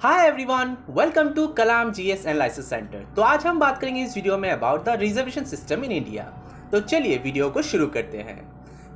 Hi everyone, welcome to Kalam GS analysis centre. तो आज हम बात करेंगे इस वीडियो में about the reservation system in India. तो चलिए वीडियो को शुरू करते हैं।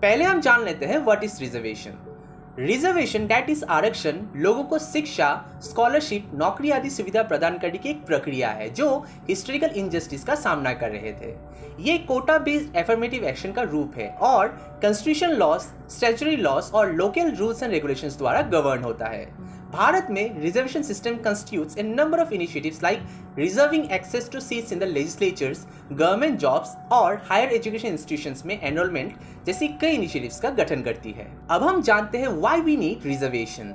पहले हम जान लेते हैं what is reservation. Reservation that is आरक्षण लोगों को शिक्षा, स्कॉलरशिप, नौकरी आदि सुविधा प्रदान करने की एक प्रक्रिया है जो हिस्टोरिकल इनजस्टिस का सामना कर रहे थे। ये कोटा बेस्ड एफर्मेटिव एक्शन का रूप है और कॉन्स्टिट्यूशन लॉस, स्टैट्यूटरी लॉस और लोकल रूल्स एंड रेगुलेशंस द्वारा गवर्न होता है। भारत में reservation system constitutes a number of initiatives like reserving access to seats in the legislatures, government jobs और हायर एजुकेशन इंस्टीट्यूशंस में एनरोलमेंट जैसी कई इनिशिएटिव्स का गठन करती है। अब हम जानते हैं व्हाई वी नीड रिजर्वेशन।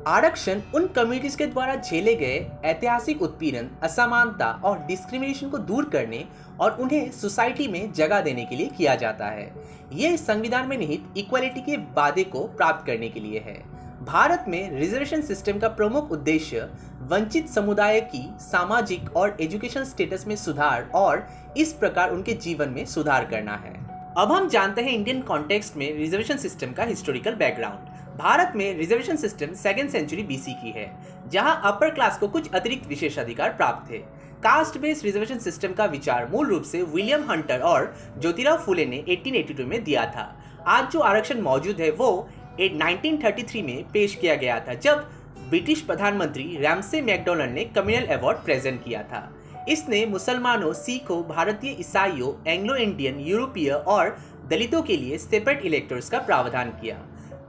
आरक्षण उन कम्युनिटीज के द्वारा झेले गए ऐतिहासिक उत्पीड़न, असमानता और डिस्क्रिमिनेशन को दूर करने और उन्हें सोसाइटी में जगह देने के लिए किया जाता है। ये संविधान में निहित इक्वालिटी के वादे को प्राप्त करने के लिए है। भारत में रिजर्वेशन सिस्टम का प्रमुख उद्देश्य वंचित समुदाय की सामाजिक और एजुकेशन स्टेटस में सुधार और इस प्रकार उनके जीवन में सुधार करना है। अब हम जानते हैं इंडियन कॉन्टेक्स्ट में रिजर्वेशन सिस्टम का हिस्टोरिकल बैकग्राउंड। भारत में reservation system 2nd century BC की है, जहां अपर क्लास को कुछ अतिरिक्त विशेषाधिकार प्राप्त थे। कास्ट बेस्ड रिजर्वेशन सिस्टम का विचार मूल रूप से विलियम हंटर और ज्योतिराव फुले ने 1882 में दिया था। आज जो आरक्षण मौजूद है वो 1933 में पेश किया गया था, जब ब्रिटिश प्रधानमंत्री रैमसे मैकडोनाल्ड ने कम्युनल अवार्ड प्रेजेंट किया था। इसने मुसलमानों, सिखों, भारतीय ईसाइयों, एंग्लो इंडियन, यूरोपीय और दलितों के लिए सेपरेट इलेक्टर्स का प्रावधान किया।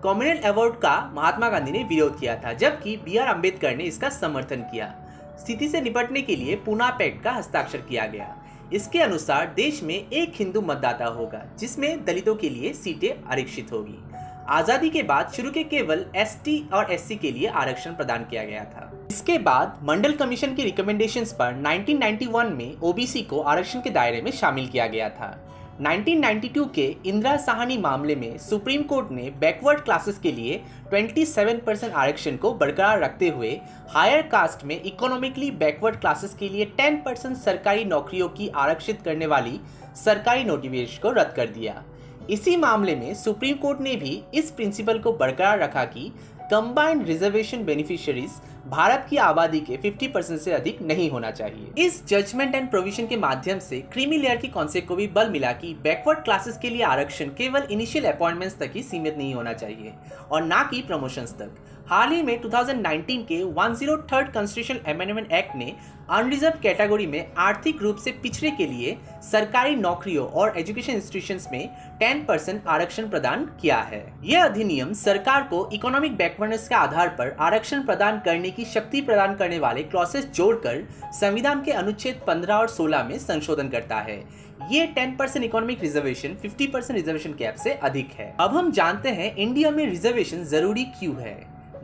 कम्युनल अवार्ड का महात्मा गांधी ने विरोध किया था, जबकि BR अम्बेडकर ने इसका समर्थन किया। स्थिति से निपटने के लिए पूना पैक्ट का हस्ताक्षर किया गया। इसके अनुसार देश में एक हिंदू मतदाता होगा, जिसमें दलितों के लिए सीटें आरक्षित होगी। आजादी के बाद शुरू के केवल ST और SC के लिए आरक्षण प्रदान किया गया था। इसके बाद मंडल कमीशन की रिकमेंडेशंस पर 1991 में OBC को आरक्षण के दायरे में शामिल किया गया था। 1992 के इंदिरा साहनी मामले में सुप्रीम कोर्ट ने बैकवर्ड क्लासेस के लिए 27% आरक्षण को बरकरार रखते हुए हायर कास्ट में इकोनॉमिकली बैकवर्ड क्लासेस के लिए 10% सरकारी नौकरियों की आरक्षित करने वाली सरकारी नोटिफिकेशन को रद्द कर दिया। इसी मामले में सुप्रीम कोर्ट ने भी इस प्रिंसिपल को बरकरार रखा कि कंबाइंड रिजर्वेशन बेनिफिशियरीज भारत की आबादी के 50% से अधिक नहीं होना चाहिए। इस जजमेंट एंड प्रोविजन के माध्यम से क्रीमी लेयर के कॉन्सेप्ट को भी बल मिला कि बैकवर्ड क्लासेस के लिए आरक्षण केवल इनिशियल अपॉइंटमेंट्स तक ही सीमित नहीं होना चाहिए और ना कि प्रमोशंस तक। हाल ही में 2019 के 103rd कॉन्स्टिट्यूशनल अमेंडमेंट एक्ट ने अनरिजर्व कैटेगरी में आर्थिक रूप से पिछड़े के लिए सरकारी नौकरियों और एजुकेशन इंस्टीट्यूशंस में 10% आरक्षण प्रदान किया है। यह अधिनियम सरकार को इकोनॉमिक बैकवर्डनेस के आधार पर आरक्षण प्रदान करने की शक्ति प्रदान करने वाले क्लॉसेस जोड़कर संविधान के अनुच्छेद 15 और 16 में संशोधन करता है। ये 10% इकोनॉमिक रिजर्वेशन 50% रिजर्वेशन कैप से अधिक है। अब हम जानते हैं इंडिया में रिजर्वेशन जरूरी क्यों है।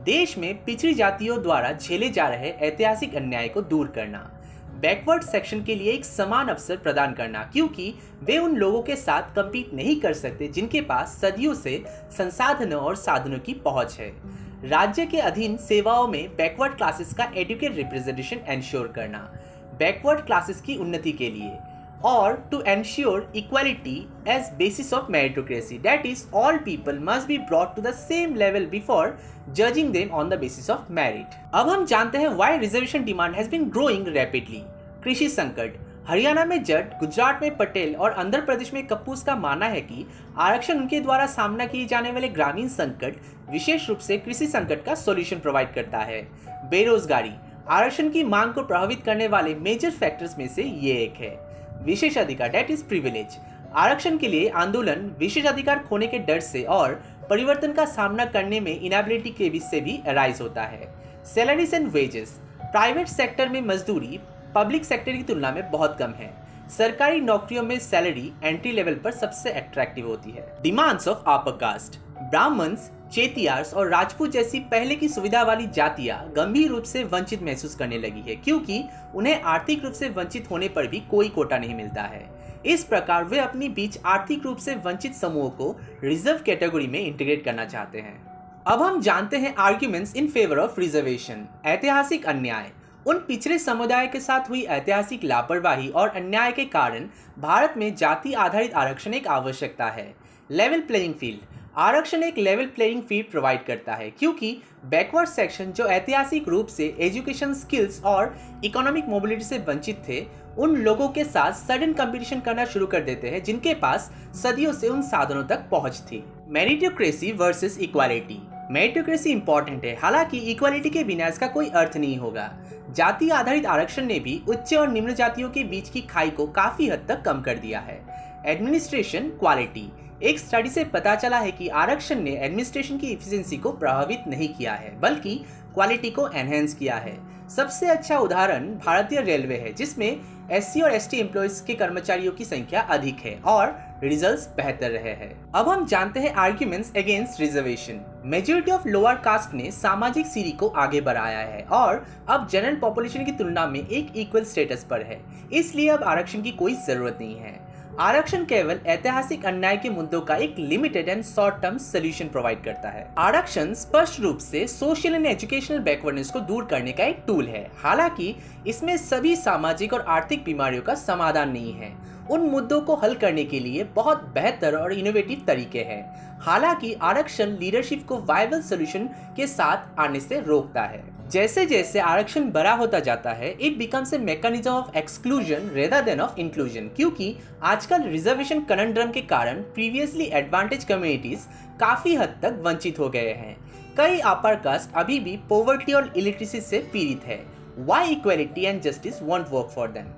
देश में पिछड़ी जातियों द्वारा झेले जा रहे ऐतिहासिक अन्याय को दूर करना, बैकवर्ड सेक्शन के लिए एक समान अवसर प्रदान करना, क्योंकि वे उन लोगों के साथ कम्पीट नहीं कर सकते जिनके पास सदियों से संसाधनों और साधनों की पहुंच है। राज्य के अधीन सेवाओं में बैकवर्ड क्लासेस का एडुकेट रिप्रेजेंटेशन एंश्योर करना, बैकवर्ड क्लासेस की उन्नति के लिए, और to ensure equality as basis of meritocracy, that is all people must be brought to the same level before judging them on the basis of merit। अब हम जानते हैं why reservation demand has been growing rapidly। कृषि संकट, हरियाणा में जट, गुजरात में पटेल और आंध्र प्रदेश में कपूस का मानना है कि आरक्षण उनके द्वारा सामना किए जाने वाले ग्रामीण संकट, विशेष रूप से कृषि संकट का सॉल्यूशन प्रोवाइड करता है। बेरोजगारी, आरक्षण की मांग को प्रभावित करने वाले मेजर फैक्टर्स में से ये एक है। विशेषाधिकार दैट इज प्रिविलेज, आरक्षण के लिए आंदोलन विशेषाधिकार खोने के डर से और परिवर्तन का सामना करने में इनएबिलिटी के बीच से भी अराइज होता है। Salaries and wages, private sector में मजदूरी पब्लिक सेक्टर की तुलना में बहुत कम है। सरकारी नौकरियों में सैलरी एंट्री लेवल पर सबसे अट्रैक्टिव होती है। Demands of upper caste, Brahmans, Chettiars और राजपूत जैसी पहले की सुविधा वाली जातियां गंभीर रूप से वंचित महसूस करने लगी है, क्योंकि उन्हें आर्थिक रूप से वंचित होने पर भी कोई कोटा नहीं मिलता है। इस प्रकार वे अपनी बीच आर्थिक रूप से वंचित समूहों को रिजर्व कैटेगरी में इंटीग्रेट करना चाहते हैं। अब हम जानते हैं arguments in favour of reservation. ऐतिहासिक अन्याय, उन पिछड़े समुदाय के साथ हुई ऐतिहासिक लापरवाही और अन्याय के कारण भारत में जाति आधारित आरक्षण एक आवश्यकता है। लेवल प्लेइंग फील्ड, आरक्षण एक लेवल प्लेइंग फील्ड प्रोवाइड करता है क्योंकि बैकवर्ड सेक्शन जो ऐतिहासिक रूप से एजुकेशन स्किल्स और इकोनॉमिक मोबिलिटी से वंचित थे, उन लोगों के साथ सडन कंपटीशन करना शुरू कर देते हैं जिनके पास सदियों से उन साधनों तक पहुंच थी। Meritocracy versus equality. Meritocracy important है, हालांकि इक्वालिटी के बिना इसका कोई अर्थ नहीं होगा। जाति आधारित आरक्षण ने भी उच्च और निम्न जातियों के बीच की खाई को काफी हद तक कम कर दिया है। Administration quality. एक स्टडी से पता चला है कि आरक्षण ने एडमिनिस्ट्रेशन की एफिशिएंसी को प्रभावित नहीं किया है, बल्कि क्वालिटी को एनहेंस किया है। सबसे अच्छा उदाहरण भारतीय रेलवे है, जिसमें एससी और एसटी एम्प्लॉयज के कर्मचारियों की संख्या अधिक है और रिजल्ट्स बेहतर रहे हैं। अब हम जानते हैं arguments against reservation. Majority of lower caste ने सामाजिक सीढ़ी को आगे बढ़ाया है और अब जनरल पॉपुलेशन की तुलना में एक इक्वल स्टेटस पर है, इसलिए अब आरक्षण की कोई जरूरत नहीं है। आरक्षण केवल ऐतिहासिक अन्याय के मुद्दों का एक limited and short term solution provide करता है। आरक्षण स्पष्ट रूप से सोशल एंड एजुकेशनल बैकवर्डनेस को दूर करने का एक टूल है, हालांकि इसमें सभी सामाजिक और आर्थिक बीमारियों का समाधान नहीं है। उन मुद्दों को हल करने के लिए बहुत बेहतर और इनोवेटिव तरीके हैं। हालांकि आरक्षण लीडरशिप को वायबल सोल्यूशन के साथ आने से रोकता है। जैसे जैसे आरक्षण बड़ा होता जाता है, it becomes a mechanism of exclusion rather than of inclusion, क्योंकि आजकल रिजर्वेशन कनंड्रम के कारण प्रीवियसली एडवांटेज कम्युनिटीज काफी हद तक वंचित हो गए हैं। कई अपर कास्ट अभी भी पॉवर्टी और इलिटरेसी से पीड़ित है। Why equality and justice won't work for them.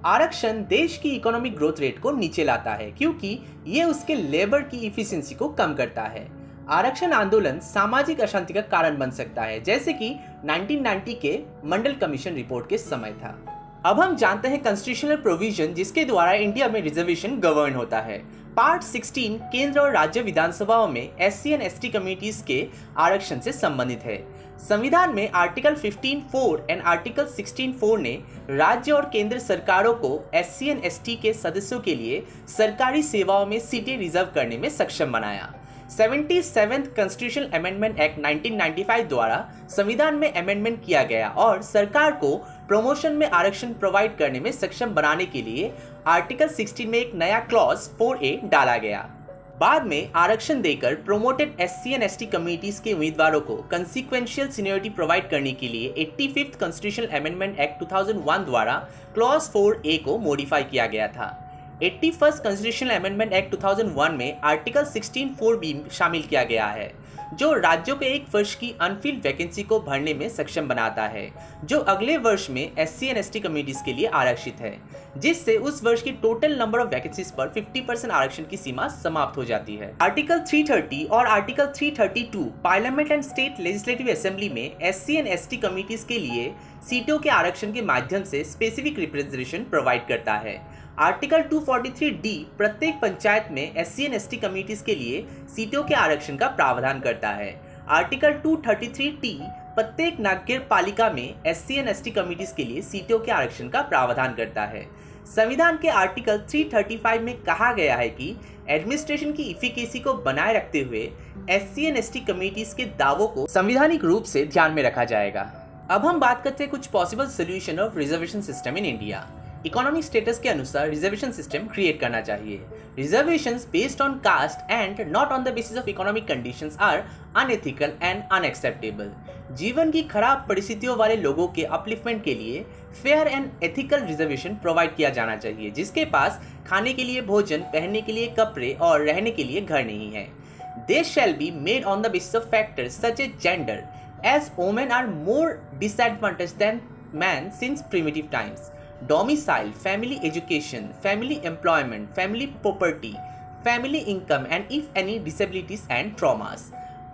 आरक्षण देश की इकोनॉमिक ग्रोथ रेट को नीचे लाता है क्योंकि ये उसके लेबर की इफिशिएंसी को कम करता है। आरक्षण आंदोलन सामाजिक अशांति का कारण बन सकता है, जैसे कि 1990 के मंडल कमीशन रिपोर्ट के समय था। अब हम जानते हैं कॉन्स्टिट्यूशनल प्रोविजन जिसके द्वारा इंडिया में रिजर्वेशन गवर्न होता है। पार्ट 16 केंद्र और राज्य विधानसभाओं में एससी एंड एसटी कम्युनिटीज के आरक्षण से संबंधित है। संविधान में आर्टिकल 15(4) एंड आर्टिकल 16(4) ने राज्य और केंद्र सरकारों को एससी एंड एसटी के सदस्यों के लिए सरकारी सेवाओं में सीटें रिजर्व करने में सक्षम बनाया। 77th कॉन्स्टिट्यूशनल अमेंडमेंट एक्ट 1995 द्वारा संविधान में अमेंडमेंट किया गया और सरकार को प्रमोशन में आरक्षण प्रोवाइड करने में सक्षम बनाने के लिए आर्टिकल 16 में एक नया क्लॉज 4A डाला गया। बाद में आरक्षण देकर promoted SC and ST communities के उम्मीदवारों को कंसीक्वेंशियल सीनियरिटी प्रोवाइड करने के लिए 85th कॉन्स्टिट्यूशनल अमेंडमेंट एक्ट 2001 द्वारा क्लॉज 4A को मॉडिफाई किया गया था। 81st कॉन्स्टिट्यूशनल अमेंडमेंट एक्ट 2001 में आर्टिकल 16(4) भी शामिल किया गया है, जो राज्यों के एक वर्ष की अनफिल्ड वैकेंसी को भरने में सक्षम बनाता है, जो अगले वर्ष में एससी एंड एसटी कम्युनिटीज के लिए आरक्षित है, जिससे उस वर्ष की टोटल नंबर ऑफ वैकेंसीज पर 50% आरक्षण की सीमा समाप्त हो जाती है। आर्टिकल 330 और article 332 parliament and state legislative assembly में एससी एंड एसटी कम्युनिटीज के लिए सीटों के आरक्षण के माध्यम से स्पेसिफिक रिप्रेजेंटेशन प्रोवाइड करता है। आर्टिकल 243D प्रत्येक पंचायत में एससी एंड एसटी कम्युनिटीज के लिए सीटों के आरक्षण का प्रावधान करता है। आर्टिकल 233T प्रत्येक नगर पालिका में एससी एंड एसटी कम्युनिटीज के लिए सीटों के आरक्षण का प्रावधान करता है। संविधान के आर्टिकल 335 में कहा गया है कि एडमिनिस्ट्रेशन की इफिकेसी को बनाए रखते हुए एससी एंड एसटी कम्युनिटीज के दावों को संवैधानिक रूप से ध्यान में रखा जाएगा। अब हम बात करते हैं कुछ possible solution of reservation system in India. Economic status के अनुसार रिजर्वेशन सिस्टम क्रिएट करना चाहिए। Reservations based on caste and not on the basis of economic conditions are unethical and unacceptable. जीवन की खराब परिस्थितियों वाले लोगों के अपलिफ्टमेंट के लिए fair and ethical reservation provide किया जाना चाहिए, जिसके पास खाने के लिए भोजन, पहनने के लिए कपड़े और रहने के लिए घर नहीं है। This shall be made on the basis of factors such as gender, as women are more disadvantaged than men since primitive times. Domicile, family education, family employment, family property, family income and if any disabilities and traumas.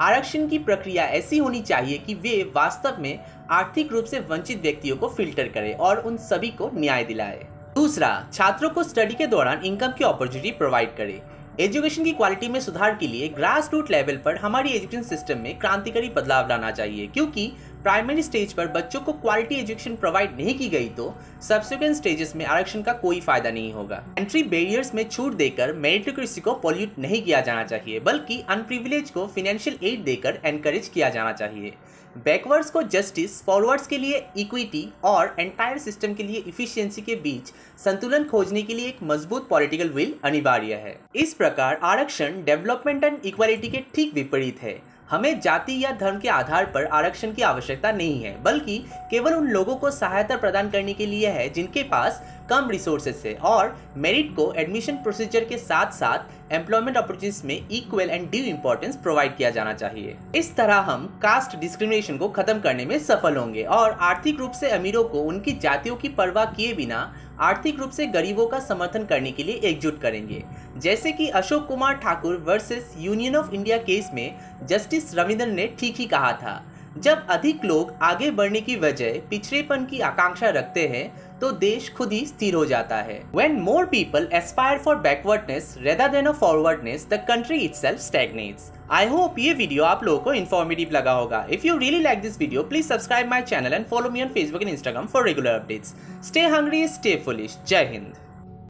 आरक्षण की प्रक्रिया ऐसी होनी चाहिए कि वे वास्तव में आर्थिक रूप से वंचित व्यक्तियों को फिल्टर करे और उन सभी को न्याय दिलाए। दूसरा, छात्रों को स्टडी के दौरान इनकम की अपॉर्चुनिटी प्रोवाइड करे। एजुकेशन की क्वालिटी में सुधार के लिए ग्रास रूट लेवल पर हमारी एजुकेशन सिस्टम में क्रांतिकारी बदलाव लाना चाहिए, क्योंकि प्राइमरी स्टेज पर बच्चों को क्वालिटी एजुकेशन प्रोवाइड नहीं की गई तो सब्सिक्वेंट स्टेजेस में आरक्षण का कोई फायदा नहीं होगा। एंट्री बैरियर्स में छूट देकर मेरिटोक्रेसी को पॉल्यूट नहीं किया जाना चाहिए, बल्कि अनप्रिविलेज को फाइनेंशियल एड देकर एनकरेज किया जाना चाहिए। बैकवर्ड्स को जस्टिस, फॉरवर्ड्स के लिए इक्विटी और एंटायर सिस्टम के लिए इफिशियंसी के बीच संतुलन खोजने के लिए एक मजबूत पॉलिटिकल विल अनिवार्य है। इस प्रकार आरक्षण डेवलपमेंट एंड इक्वालिटी के ठीक विपरीत है। हमें जाति या धर्म के आधार पर आरक्षण की आवश्यकता नहीं है, बल्कि केवल उन लोगों को सहायता प्रदान करने के लिए है जिनके पास कम रिसोर्सेस है, और मेरिट को एडमिशन प्रोसीजर के साथ साथ एम्प्लॉयमेंट अपॉर्चुनिटीज में equal and due importance provide किया जाना चाहिए। इस तरह हम कास्ट डिस्क्रिमिनेशन को खत्म करने में सफल होंगे और आर्थिक रूप से अमीरों को उनकी जातियों की परवाह किए बिना आर्थिक रूप से गरीबों का समर्थन करने के लिए एकजुट करेंगे। जैसे कि Ashok Kumar Thakur versus union of India case में जस्टिस रविंद्रन ने ठीक ही कहा था, जब अधिक लोग आगे बढ़ने की वजह पिछड़ेपन की आकांक्षा रखते हैं तो देश खुद ही स्थिर हो जाता है। When more people aspire for backwardness rather than a forwardness, the country itself stagnates. I hope ये वीडियो आप लोगों को informative लगा होगा। If you really like this video, please subscribe my channel and follow me on Facebook and Instagram for regular updates. Stay hungry, stay foolish. जय हिंद।